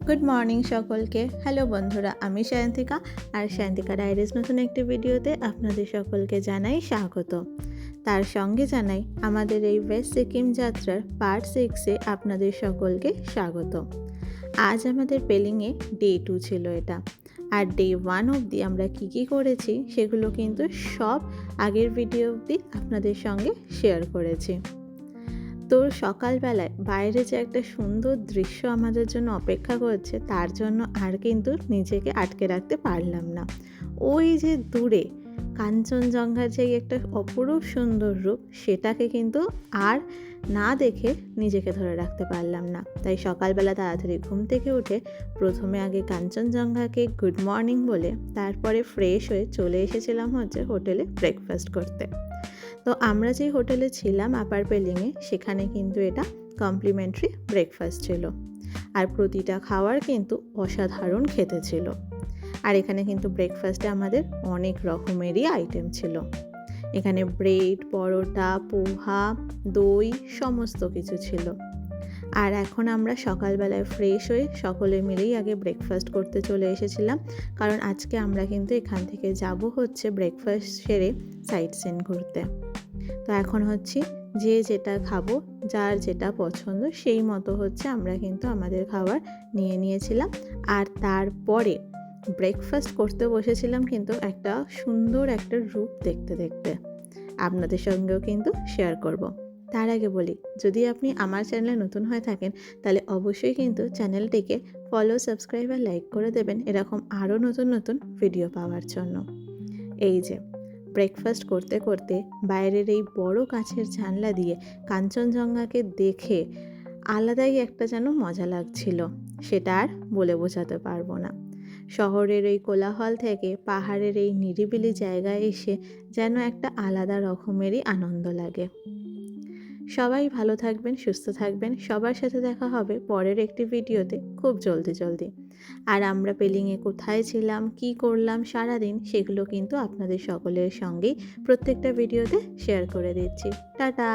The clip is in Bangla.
গুড মর্নিং সকলকে। হ্যালো বন্ধুরা, আমি সায়ন্তিকা আর সায়ন্তিকা ডায়েরিজ নতুন একটি ভিডিওতে আপনাদের সকলকে জানাই স্বাগত। তার সঙ্গে জানাই আমাদের এই ওয়েস্ট সিকিম যাত্রার পার্ট 6-এ আপনাদের সকলকে স্বাগত। আজ আমাদের পেলিংয়ে ডে 2 ছিল এটা। আর ডে 1 অবধি আমরা কী করেছি সেগুলো কিন্তু সব আগের ভিডিও অবধি আপনাদের সঙ্গে শেয়ার করেছি। তো সকালবেলায় বাইরে যে একটা সুন্দর দৃশ্য আমাদের জন্য অপেক্ষা করছে, তার জন্য আর কিন্তু নিজেকে আটকে রাখতে পারলাম না। ওই যে দূরে কাঞ্চনজঙ্ঘার যে একটা অপরূপ সুন্দর রূপ, সেটাকে কিন্তু আর না দেখে নিজেকে ধরে রাখতে পারলাম না। তাই সকালবেলা তাড়াতাড়ি ঘুম থেকে উঠে প্রথমে আগে কাঞ্চনজঙ্ঘাকে গুড মর্নিং বলে তারপরে ফ্রেশ হয়ে চলে এসেছিলাম হোটেলে ব্রেকফাস্ট করতে। তো আমরা যেই হোটেলে ছিলাম আপার পেলিংয়ে, সেখানে কিন্তু এটা কমপ্লিমেন্টারি ব্রেকফাস্ট ছিল। আর প্রতিটা খাবার কিন্তু অসাধারণ খেতে ছিল। আর এখানে কিন্তু ব্রেকফাস্টে আমাদের অনেক রকমেরই আইটেম ছিল। এখানে ব্রেড, পরোটা, পোহা, দই সমস্ত কিছু ছিল। আর এখন আমরা সকালবেলায় ফ্রেশ হয়ে সকলে মিলেই আগে ব্রেকফাস্ট করতে চলে এসেছিলাম, কারণ আজকে আমরা কিন্তু এখান থেকে যাব ব্রেকফাস্ট সেরে সাইট সিন ঘুরতে। তো এখন যে যেটা খাবো, যার যেটা পছন্দ সেই মতো আমরা কিন্তু আমাদের খাবার নিয়ে নিয়েছিলাম। আর তারপরে ব্রেকফাস্ট করতে বসেছিলাম কিন্তু একটা সুন্দর একটা রূপ দেখতে দেখতে আপনাদের সঙ্গেও কিন্তু শেয়ার করব। তার আগে বলি, যদি আপনি আমার চ্যানেলে নতুন হয়ে থাকেন তাহলে অবশ্যই কিন্তু চ্যানেলটিকে ফলো, সাবস্ক্রাইব আর লাইক করে দেবেন এরকম আরও নতুন নতুন ভিডিও পাওয়ার জন্য। এই যে ব্রেকফাস্ট করতে করতে বাইরের এই বড় কাছের জানলা দিয়ে কাঞ্চনজঙ্ঘাকে দেখে আলাদাই একটা যেন মজা লাগছিল, সেটা আর বলে বোঝাতে পারবো না। শহরের এই কোলাহল থেকে পাহাড়ের এই নিরিবিলি জায়গায় এসে যেন একটা আলাদা রকমেরই আনন্দ লাগে। সবাই ভালো থাকবেন, সুস্থ থাকবেন। সবার সাথে দেখা হবে পরের একটি ভিডিওতে খুব জলদি। আর আমরা পেলিংয়ে কোথায় ছিলাম, কি করলাম সারাদিন, সেগুলো কিন্তু আপনাদের সকলের সঙ্গেই প্রত্যেকটা ভিডিওতে শেয়ার করে দিচ্ছি। টাটা।